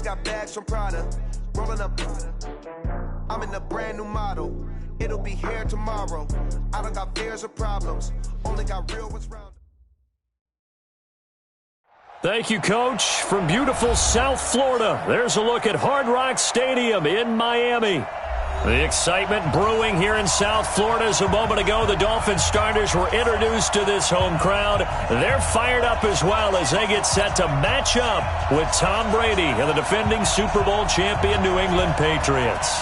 got bags from Prada, rolling up. I'm in a brand new model. It'll be here tomorrow. I don't got fears or problems. Only got real ones round. Thank you, Coach. From beautiful South Florida, there's a look at Hard Rock Stadium in Miami. The excitement brewing here in South Florida as a moment ago the Dolphins starters were introduced to this home crowd. They're fired up as well as they get set to match up with Tom Brady and the defending Super Bowl champion New England Patriots.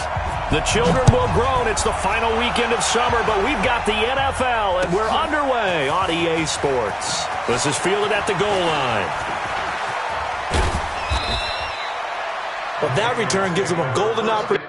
The children will groan. It's the final weekend of summer, but we've got the NFL, and we're underway on EA Sports. This is fielded at the goal line. But that return gives them a golden opportunity.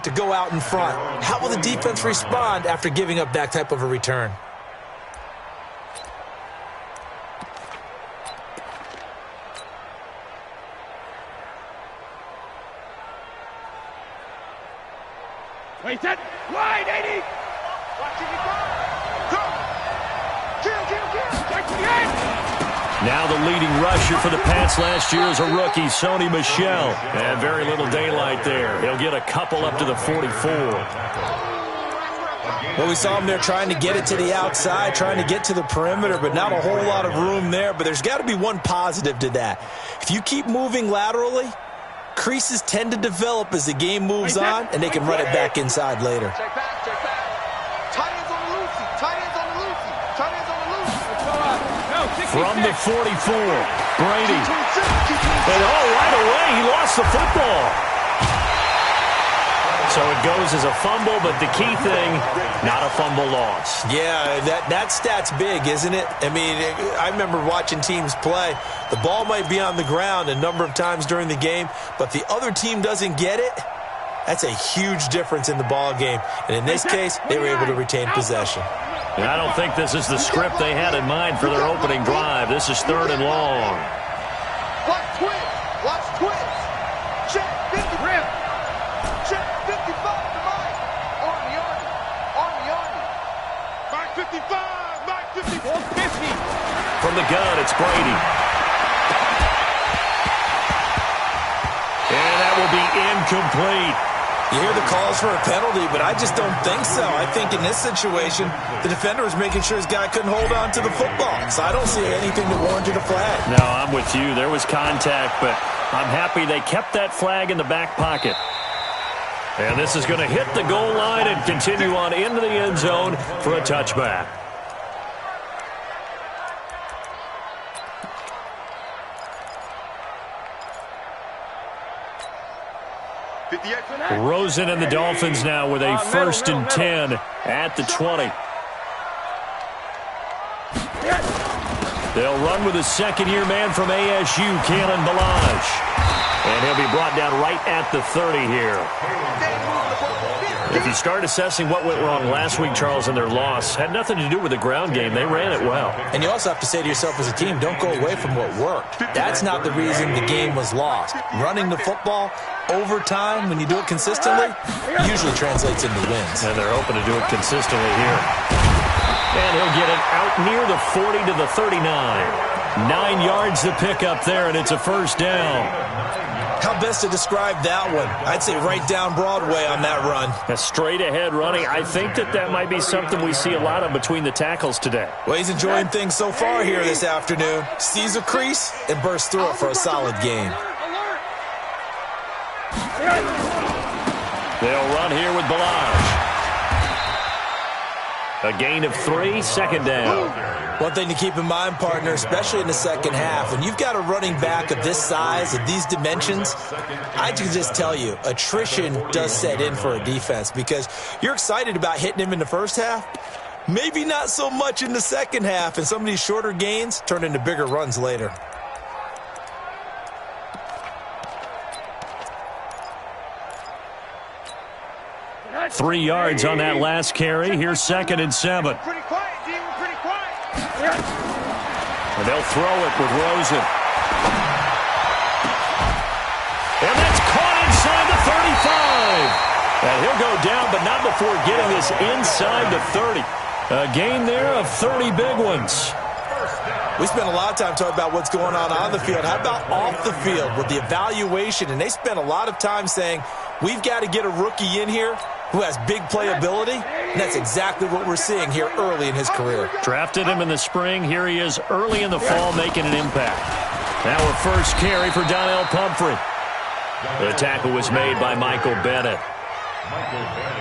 To go out in front. How will the defense respond after giving up that type of a return? Wait, set, wide, 80. Now the leading rusher for the Pats last year is a rookie, Sony Michel. And very little daylight there. He'll get a couple up to the 44. Well, we saw him there trying to get it to the outside, trying to get to the perimeter, but not a whole lot of room there. But there's got to be one positive to that. If you keep moving laterally, creases tend to develop as the game moves on, and they can run it back inside later. Check back, check back. Tight ends on the loosey, tight ends on the loosey, tight ends on the loosey. From the 44, Brady. And right away, he lost the football. So it goes as a fumble, but the key thing, not a fumble loss. Yeah, that stat's big, isn't it? I mean, I remember watching teams play. The ball might be on the ground a number of times during the game, but the other team doesn't get it. That's a huge difference in the ball game. And in this case, they were able to retain possession. And I don't think this is the script they had in mind for their opening drive. This is 3rd and long. Watch twins. Watch twins. Check 50. Rim. Check 55 to Mike. Army. Mike 55. Mike 54. 50. From the gun, it's Brady. And that will be incomplete. You hear the calls for a penalty, but I just don't think so. I think in this situation, the defender was making sure his guy couldn't hold on to the football. So I don't see anything that warranted a flag. No, I'm with you. There was contact, but I'm happy they kept that flag in the back pocket. And this is going to hit the goal line and continue on into the end zone for a touchback. Rosen and the Dolphins now with a 1st and 10 at the 20. They'll run with a second-year man from ASU, Kalen Ballage. And he'll be brought down right at the 30 here. If you start assessing what went wrong last week, Charles, in their loss, had nothing to do with the ground game. They ran it well. And you also have to say to yourself as a team, don't go away from what worked. That's not the reason the game was lost. Running the football over time, when you do it consistently, usually translates into wins. And they're hoping to do it consistently here. And he'll get it out near the 40 to the 39. 9 yards to pick up there, and it's a 1st down. How best to describe that one? I'd say right down Broadway on that run. A straight-ahead running. I think that might be something we see a lot of between the tackles today. Well, he's enjoying things so far here this afternoon. Sees a crease and bursts through it for a solid gain. They'll run here with Ballage. A gain of 3, second down. One thing to keep in mind, partner, especially in the second half, when you've got a running back of this size, of these dimensions, I can just tell you, attrition does set in for a defense because you're excited about hitting him in the first half, maybe not so much in the second half, and some of these shorter gains turn into bigger runs later. Three yards on that last carry. Here's 2nd and 7. Pretty quiet, Dean. Pretty quiet. And they'll throw it with Rosen. And that's caught inside the 35. And he'll go down, but not before getting this inside the 30. A gain there of 30 big ones. We spent a lot of time talking about what's going on the field. How about off the field with the evaluation? And they spent a lot of time saying, we've got to get a rookie in here who has big playability, and that's exactly what we're seeing here early in his career. Drafted him in the spring. Here he is early in the fall making an impact. Now a first carry for Donnell Pumphrey. The tackle was made by Michael Bennett.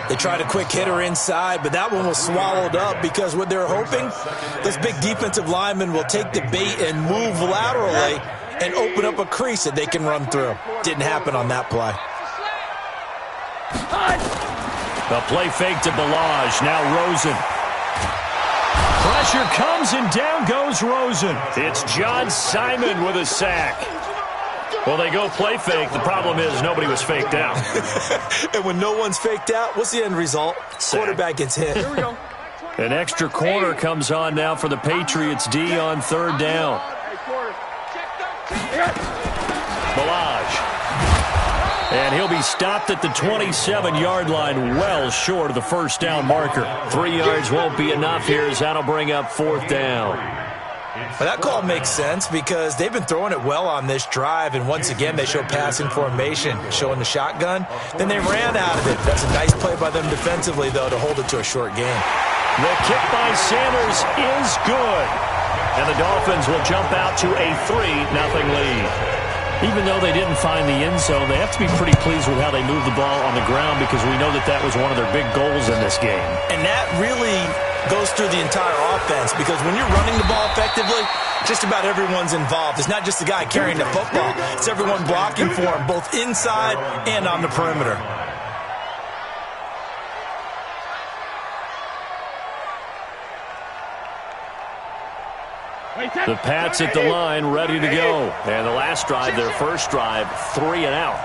They tried a quick hitter inside, but that one was swallowed up because what they're hoping, those big defensive linemen will take the bait and move laterally and open up a crease that they can run through. Didn't happen on that play. The play fake to Balaj. Now Rosen. Pressure comes and down goes Rosen. It's John Simon with a sack. Well, they go play fake. The problem is nobody was faked out. And when no one's faked out, what's the end result? Sack. Quarterback gets hit. Here we go. An extra corner comes on now for the Patriots D on 3rd down. Balaj. And he'll be stopped at the 27-yard line, well short of the first down marker. 3 yards won't be enough here as that'll bring up 4th down. Well, that call makes sense because they've been throwing it well on this drive, and once again they show passing formation, showing the shotgun. Then they ran out of it. That's a nice play by them defensively, though, to hold it to a short game. The kick by Sanders is good. And the Dolphins will jump out to a 3-0 lead. Even though they didn't find the end zone, they have to be pretty pleased with how they moved the ball on the ground because we know that that was one of their big goals in this game. And that really goes through the entire offense because when you're running the ball effectively, just about everyone's involved. It's not just the guy carrying the football. It's everyone blocking for him, both inside and on the perimeter. The Pats at the line, ready to go. And the last drive, their first drive, 3 and out.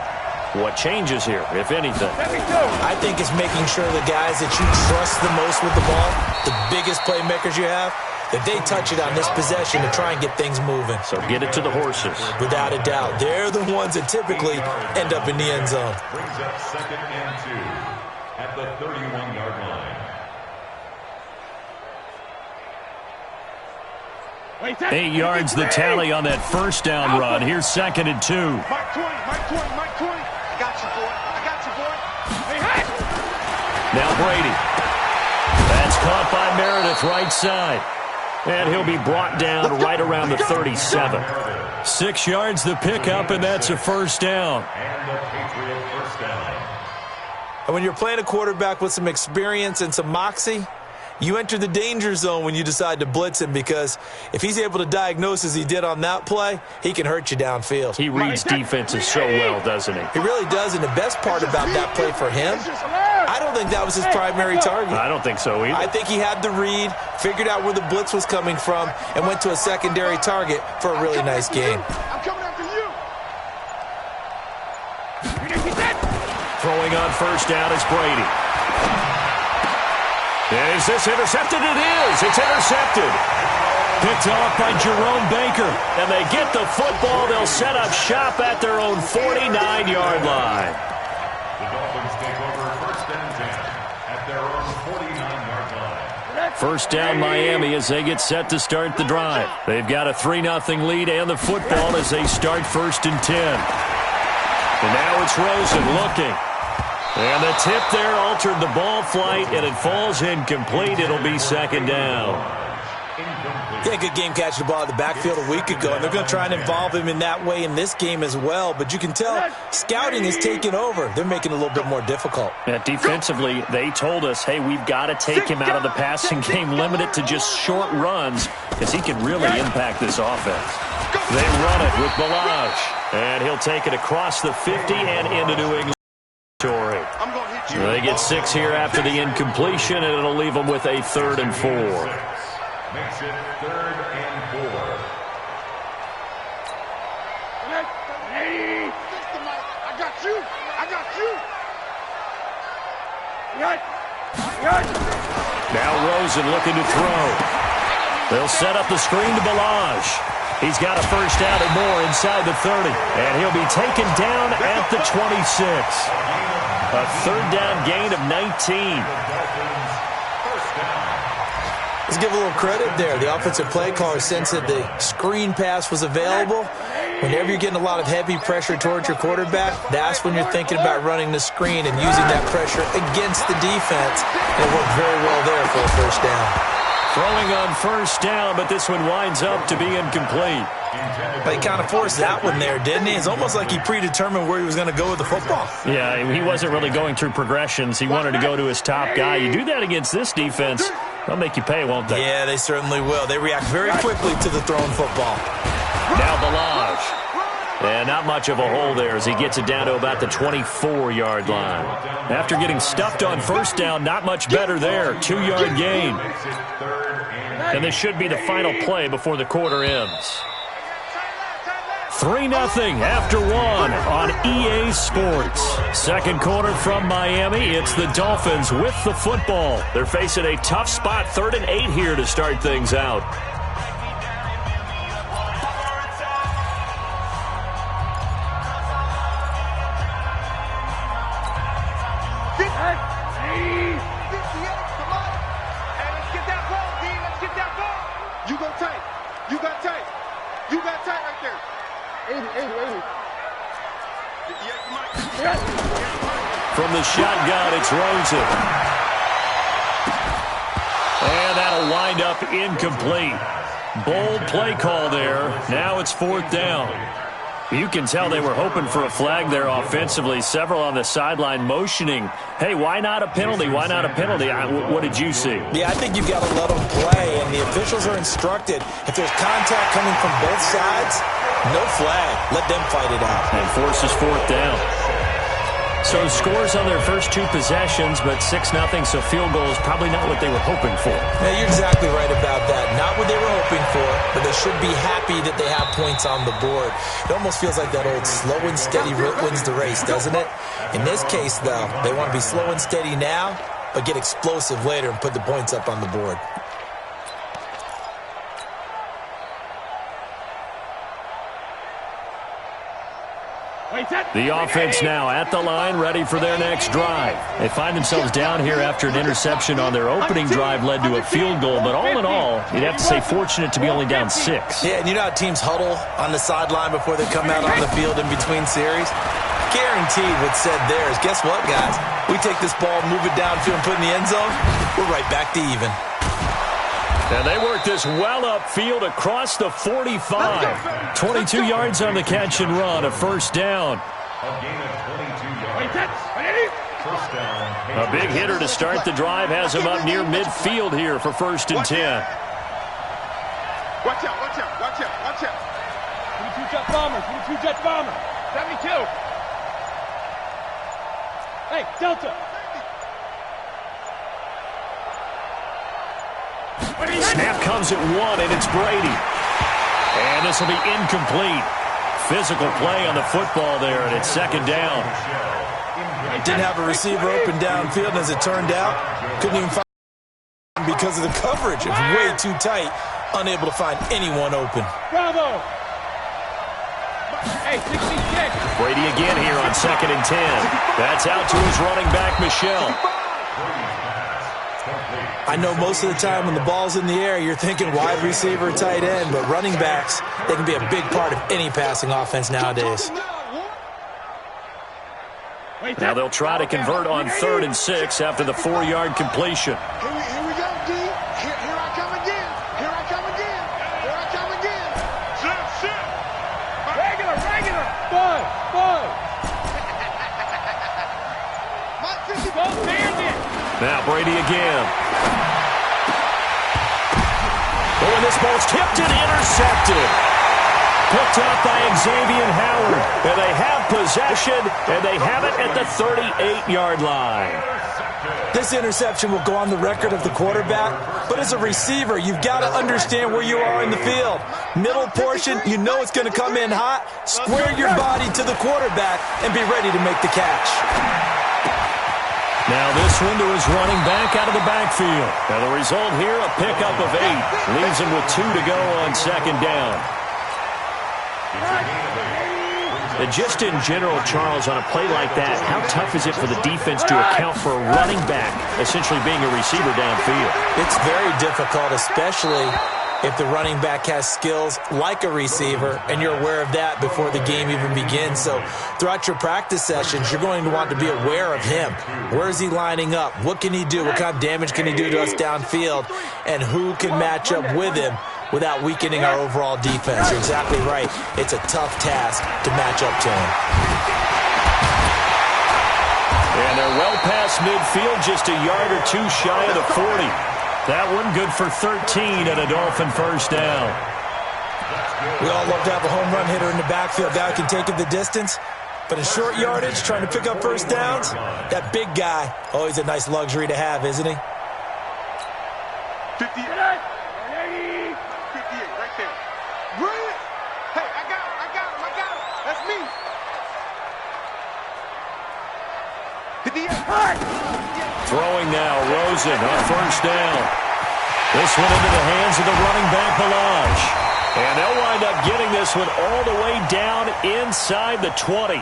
What changes here, if anything? I think it's making sure the guys that you trust the most with the ball, the biggest playmakers you have, that they touch it on this possession to try and get things moving. So get it to the horses. Without a doubt. They're the ones that typically end up in the end zone. Brings up 2nd and 2 at the 31-yard line. 8 yards the tally on that first down run. Here's 2nd and 2. Mike 20, Mike 20, Mike 20. I got you, boy. I got you, boy. Hey, hey! Now Brady. That's caught by Meredith right side. And he'll be brought down right around the 37. 6 yards the pickup, and that's a first down. And the Patriot first down. And when you're playing a quarterback with some experience and some moxie, you enter the danger zone when you decide to blitz him because if he's able to diagnose as he did on that play, he can hurt you downfield. He reads defenses so well, doesn't he? He really does, and the best part about that play for him, I don't think that was his primary target. I don't think so either. I think he had the read, figured out where the blitz was coming from, and went to a secondary target for a really nice gain. I'm coming after you. Throwing on first down is Brady. Is this intercepted? It is. It's intercepted. Picked off by Jerome Baker. And they get the football. They'll set up shop at their own 49-yard line. The Dolphins take over 1st and 10 at their own 49-yard line. First down Miami as they get set to start the drive. They've got a 3-0 lead and the football as they start 1st and 10. And now it's Rosen looking. And the tip there altered the ball flight, and it falls incomplete. It'll be 2nd down. Yeah, good game catching the ball in the backfield a week ago, and they're going to try and involve him in that way in this game as well. But you can tell scouting is taking over. They're making it a little bit more difficult. Yeah, defensively, they told us, hey, we've got to take him out of the passing game, limit it to just short runs, because he can really impact this offense. They run it with Balaj, and he'll take it across the 50 and into New England territory. They get 6 here after the incompletion, and it'll leave them with a 3rd and 4. Makes it 3rd and 4. Hey, I got you. I got you. Now Rosen looking to throw. They'll set up the screen to Balaj. He's got a first down and more inside the 30. And he'll be taken down at the 26. A 3rd down gain of 19. Let's give a little credit there. The offensive play caller sensed that the screen pass was available. Whenever you're getting a lot of heavy pressure towards your quarterback, that's when you're thinking about running the screen and using that pressure against the defense. And it worked very well there for a first down. Throwing on first down, but this one winds up to be incomplete. But he kind of forced that one there, didn't he? It's almost like he predetermined where he was going to go with the football. Yeah, he wasn't really going through progressions. He wanted to go to his top guy. You do that against this defense, they'll make you pay, won't they? Yeah, they certainly will. They react very quickly to the thrown football. Now Balaj. And not much of a hole there as he gets it down to about the 24-yard line. After getting stuffed on first down, not much better there. 2-yard gain. And this should be the final play before the quarter ends. 3-0 after 1 on EA Sports. Second quarter from Miami. It's the Dolphins with the football. They're facing a tough spot, 3rd and 8 here to start things out. From the shotgun, it's Rosen. And that'll wind up incomplete. Bold play call there. Now it's 4th down. You can tell they were hoping for a flag there offensively. Several on the sideline motioning, hey, why not a penalty? Why not a penalty? What did you see? Yeah, I think you've got to let them play, and the officials are instructed. If there's contact coming from both sides, no flag. Let them fight it out. And forces 4th down. So scores on their first 2 possessions, but 6-0, so field goal is probably not what they were hoping for. Yeah, you're exactly right about that. Not what they were hoping for, but they should be happy that they have points on the board. It almost feels like that old slow and steady wins the race, doesn't it? In this case, though, they want to be slow and steady now, but get explosive later and put the points up on the board. The offense now at the line, ready for their next drive. They find themselves down here after an interception on their opening drive led to a field goal. But all in all, you'd have to say fortunate to be only down 6. Yeah, and you know how teams huddle on the sideline before they come out on the field in between series? Guaranteed what's said there is, guess what, guys? We take this ball, move it downfield, and put it in the end zone, we're right back to even. And they work this well upfield across the 45. 22 yards on the catch and run, a first down. A gain of 22 yards. First down. A big hitter to start the drive has him up near midfield here for 1st and 10. Watch out, watch out, watch out, watch out. 22 Jet Bomber, 22 Jet Bomber. 72. Hey, Delta. Snap comes at 1, and it's Brady. And this will be incomplete. Physical play on the football there, and it's 2nd down. Didn't have a receiver open downfield, and as it turned out, couldn't even find him because of the coverage. It was way too tight, unable to find anyone open. Bravo. Hey, 66. Brady again here on 2nd and 10. That's out to his running back, Michelle. I know most of the time when the ball's in the air, you're thinking wide receiver, tight end, but running backs, they can be a big part of any passing offense nowadays. Now they'll try to convert on 3rd and 6 after the 4-yard completion. Here we go, D. Here I come again. Here I come Now Brady again. Oh, and this ball's tipped and intercepted. Picked up by Xavier Howard. And they have possession, and they have it at the 38-yard line. This interception will go on the record of the quarterback, but as a receiver, you've got to understand where you are in the field. Middle portion, you know it's going to come in hot. Square your body to the quarterback and be ready to make the catch. Now this one to his running back out of the backfield. Now the result here, a pickup of 8. Leaves him with 2 to go on second down. And just in general, Charles, on a play like that, how tough is it for the defense to account for a running back essentially being a receiver downfield? It's very difficult, especially if the running back has skills like a receiver, and you're aware of that before the game even begins. So throughout your practice sessions, you're going to want to be aware of him. Where is he lining up? What can he do? What kind of damage can he do to us downfield? And who can match up with him without weakening our overall defense? You're exactly right. It's a tough task to match up to him. And they're well past midfield, just a yard or 2 shy of the 40. That one good for 13 and a Dolphin first down. We all love to have a home run hitter in the backfield. Guy can take it the distance. But in short yardage, trying to pick up first downs, that big guy, always a nice luxury to have, isn't he? 58 right there. Brilliant. Hey, I got him. That's me. 58. Throwing now, Rosen on first down. This one into the hands of the running back, Balaj. And they'll wind up getting this one all the way down inside the 20.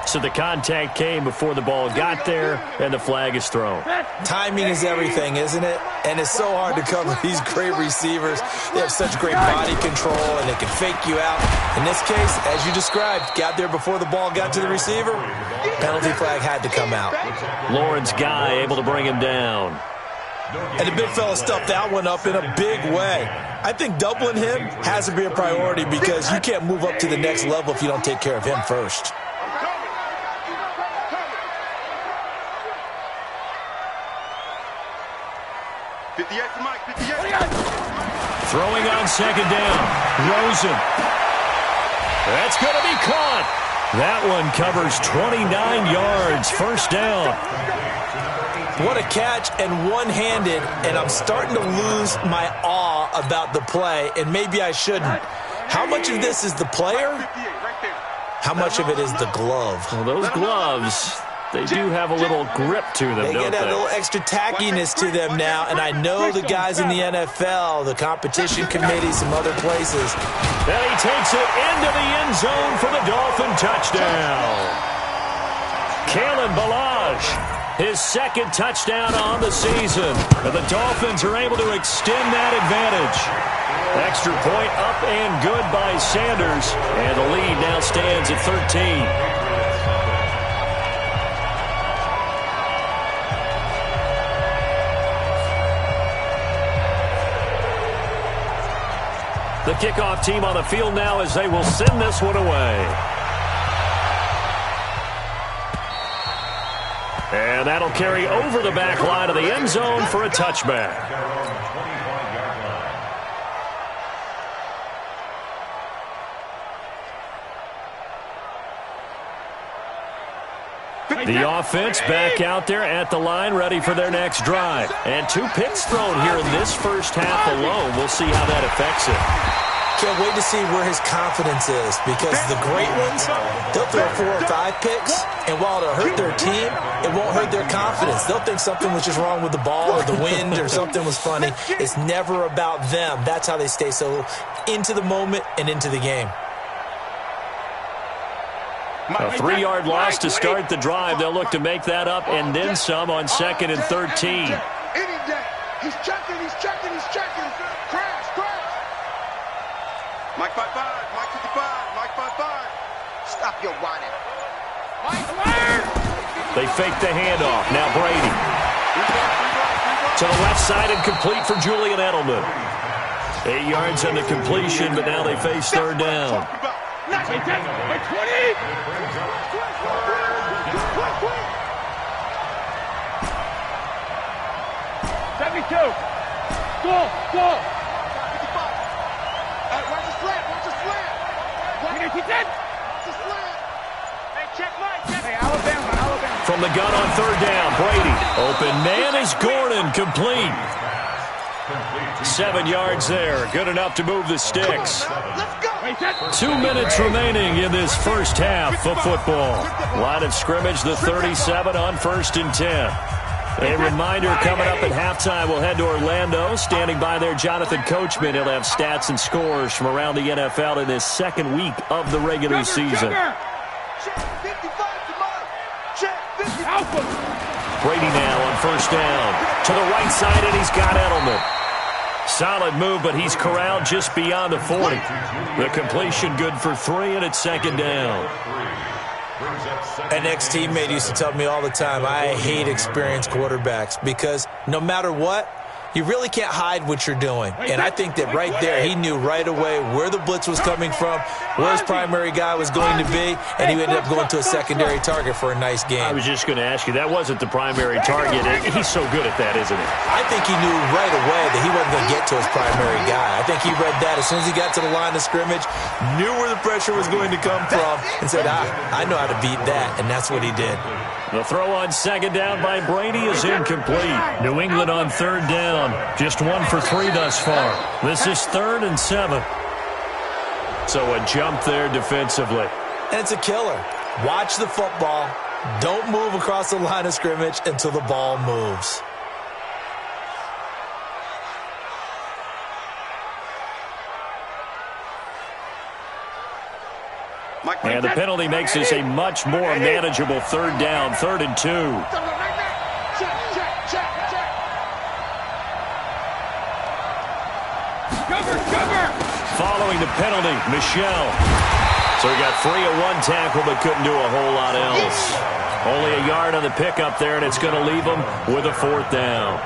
So the contact came before the ball got there, and the flag is thrown. Timing is everything, isn't it? And it's so hard to cover these great receivers. They have such great body control, and they can fake you out. In this case, as you described, got there before the ball got to the receiver. Penalty flag had to come out. Lawrence Guy able to bring him down. And the big fella stuffed that one up in a big way. I think doubling him has to be a priority because you can't move up to the next level if you don't take care of him first. Throwing on second down. Rosen. That's going to be caught. That one covers 29 yards. First down. What a catch, and one-handed, and I'm starting to lose my awe about the play, and maybe I shouldn't. How much of this is the player? How much of it is the glove? Well, those gloves, they do have a little grip to them, They don't get they? a little extra tackiness to them now, and I know the guys in the NFL, the competition committee, some other places. Then he takes it into the end zone for the Dolphin touchdown. Kalen Balaj, his second touchdown on the season. And the Dolphins are able to extend that advantage. Extra point up and good by Sanders. And the lead now stands at 13. The kickoff team on the field now as they will send this one away. And that'll carry over the back line of the end zone for a touchback. The offense back out there at the line, ready for their next drive. And 2 picks thrown here in this first half alone. We'll see how that affects it. Can't wait to see where his confidence is, because the great ones, they'll throw 4 or 5 picks, and while it'll hurt their team, it won't hurt their confidence. They'll think something was just wrong with the ball or the wind or something was funny. It's never about them. That's how they stay so into the moment and into the game. A 3-yard loss to start the drive. They'll look to make that up and then some on 2nd and 13. Any day. He's checking. Crash. Mike 5-5, Mike 55, Mike 5-5. Stop your whining. Mike, they fake the handoff. Now Brady. To the left side and complete for Julian Edelman. 8 yards on the completion, but now they face third down. Not 20. It brings up quick. 72. Go. 55. Watch the slant. Watch the slant. Watch the slant. Hey, check Mike. Hey, Alabama. From the gun on third down, Brady. Open man is Gordon, complete. 7 yards there. Good enough to move the sticks. Let's go. 2 minutes remaining in this first half of football. Line of scrimmage, the 37 on 1st and 10. A reminder coming up at halftime, we'll head to Orlando. Standing by there, Jonathan Coachman. He'll have stats and scores from around the NFL in this second week of the regular season. Brady now on first down. To the right side, and he's got Edelman. Solid move, but he's corralled just beyond the 40. The completion good for 3, and it's second down. An ex-teammate used to tell me all the time, I hate experienced quarterbacks because no matter what, you really can't hide what you're doing. And I think that right there, he knew right away where the blitz was coming from, where his primary guy was going to be, and he ended up going to a secondary target for a nice game. I was just going to ask you, that wasn't the primary target. He's so good at that, isn't he? I think he knew right away that he wasn't going to get to his primary guy. I think he read that as soon as he got to the line of scrimmage, knew where the pressure was going to come from, and said, I know how to beat that, and that's what he did. The throw on second down by Brady is incomplete. New England on third down. Just 1 for 3 thus far. This is 3rd and 7. So a jump there defensively. And it's a killer. Watch the football. Don't move across the line of scrimmage until the ball moves. And the penalty makes this a much more manageable third down, 3rd and 2. Following the penalty, Michelle. So he got free of 1 tackle but couldn't do a whole lot else. Only a yard on the pickup there, and it's going to leave him with a 4th down.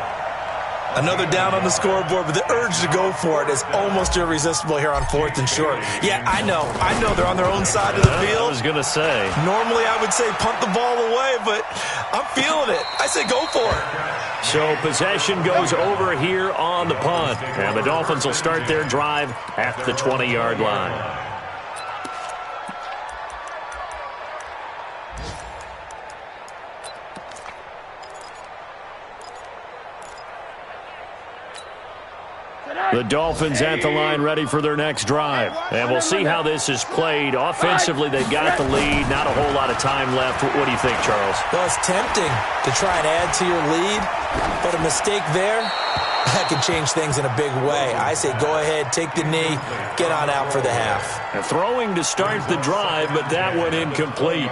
Another down on the scoreboard, but the urge to go for it is almost irresistible here on 4th and short. Yeah, I know they're on their own side of the field. I was going to say. Normally I would say punt the ball away, but I'm feeling it. I say go for it. So possession goes over here on the punt, and the Dolphins will start their drive at the 20-yard line. The Dolphins at the line ready for their next drive. And we'll see how this is played. Offensively, they've got the lead. Not a whole lot of time left. What do you think, Charles? Well, it's tempting to try and add to your lead, but a mistake there, that could change things in a big way. I say go ahead, take the knee, get on out for the half. And throwing to start the drive, but that one incomplete.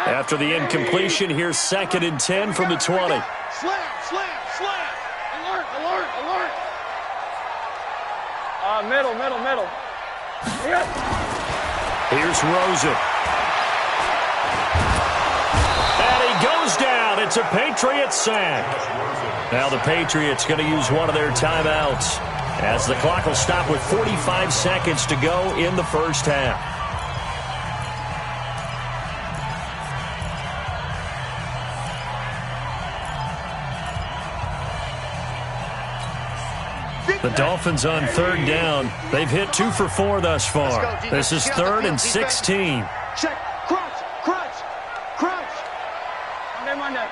After the incompletion, here's 2nd and 10 from the 20. Slam. Alert. Middle. Here's Rosen. And he goes down. It's a Patriot sack. Now the Patriots going to use one of their timeouts as the clock will stop with 45 seconds to go in the first half. The Dolphins on third down. They've hit 2 for 4 thus far. This is 3rd and 16. Check. Crunch. Monday.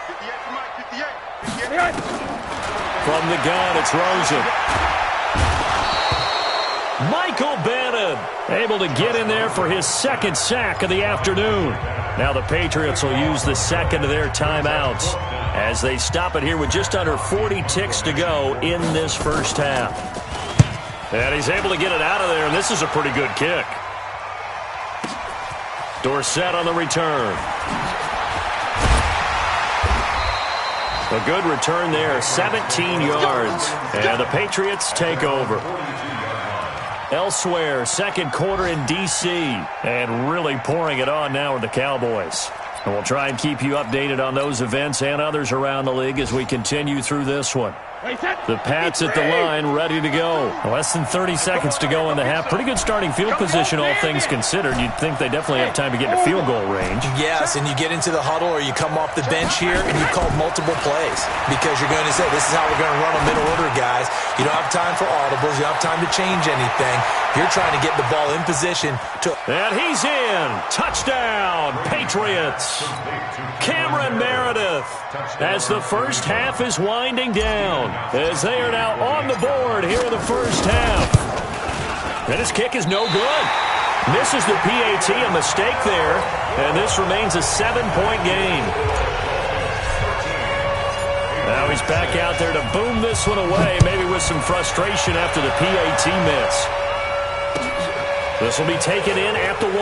58. From the gun, it's Rosen. Michael Bannon able to get in there for his 2nd sack of the afternoon. Now the Patriots will use the 2nd of their timeouts as they stop it here with just under 40 ticks to go in this first half. And he's able to get it out of there, and this is a pretty good kick. Dorsett on the return. A good return there, 17 yards. And the Patriots take over. Elsewhere, second quarter in D.C. and really pouring it on now with the Cowboys. And we'll try and keep you updated on those events and others around the league as we continue through this one. The Pats at the line, ready to go. Less than 30 seconds to go in the half. Pretty good starting field position, all things considered. You'd think they definitely have time to get into field goal range. Yes, and you get into the huddle or you come off the bench here and you call multiple plays because you're going to say, this is how we're going to run a middle order, guys. You don't have time for audibles. You don't have time to change anything. You're trying to get the ball in position to... And he's in. Touchdown, Patriots. Cameron Meredith as the first half is winding down, as they are now on the board here in the first half. And his kick is no good. Misses the PAT, a mistake there, and this remains a 7-point game. Now he's back out there to boom this one away, maybe with some frustration after the PAT miss. This will be taken in at the 1.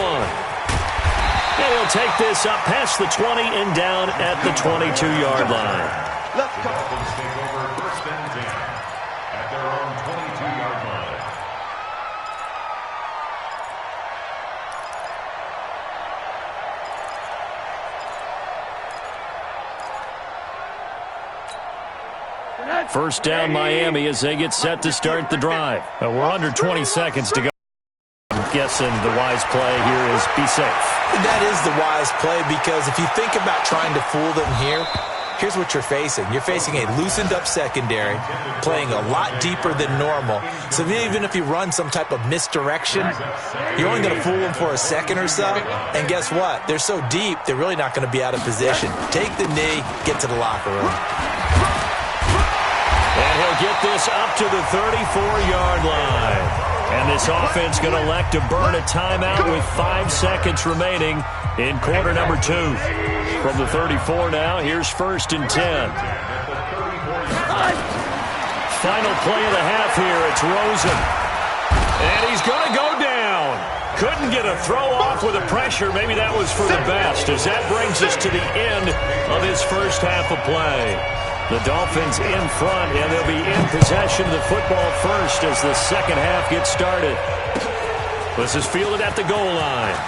And he'll take this up past the 20 and down at the 22-yard line. Let's go. Dolphins take over first and 10 at their own 22-yard line. First down, Miami, as they get set to start the drive. We're under 20 seconds to go. I'm guessing the wise play here is be safe. That is the wise play because if you think about trying to fool them here, here's what you're facing. You're facing a loosened up secondary, playing a lot deeper than normal. So even if you run some type of misdirection, you're only going to fool them for a second or so. And guess what? They're so deep, they're really not going to be out of position. Take the knee, get to the locker room. And he'll get this up to the 34-yard line. And this offense going to elect to burn a timeout with 5 seconds remaining in quarter number 2. From the 34 now, here's first and 10. Final play of the half here. It's Rosen. And he's going to go down. Couldn't get a throw off with the pressure. Maybe that was for the best, as that brings us to the end of his first half of play. The Dolphins in front, and they'll be in possession of the football first as the second half gets started. This is fielded at the goal line.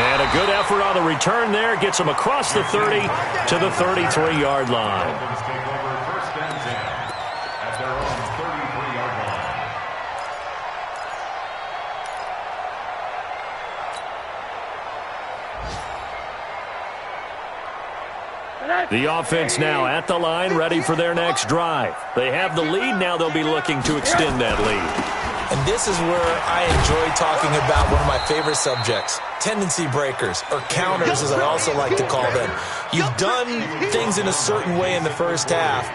And a good effort on the return there. Gets them across the 30 to the 33-yard line. Dolphins take over first and 10 at their own 33-yard line. The offense now at the line, ready for their next drive. They have the lead. Now they'll be looking to extend that lead. And this is where I enjoy talking about one of my favorite subjects, tendency breakers, or counters as I also like to call them. You've done things in a certain way in the first half,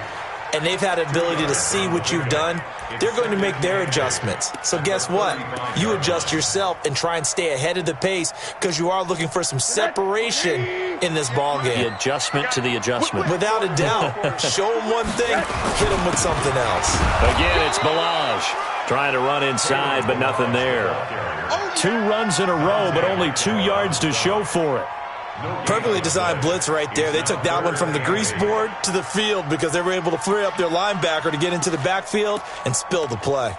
and they've had the ability to see what you've done. They're going to make their adjustments. So guess what? You adjust yourself and try and stay ahead of the pace because you are looking for some separation in this ball game. The adjustment to the adjustment. Without a doubt. Show them one thing, hit them with something else. Again, it's Balaj trying to run inside, but nothing there. 2 runs in a row, but only 2 yards to show for it. Perfectly designed blitz right there. They took that one from the grease board to the field because they were able to free up their linebacker to get into the backfield and spill the play.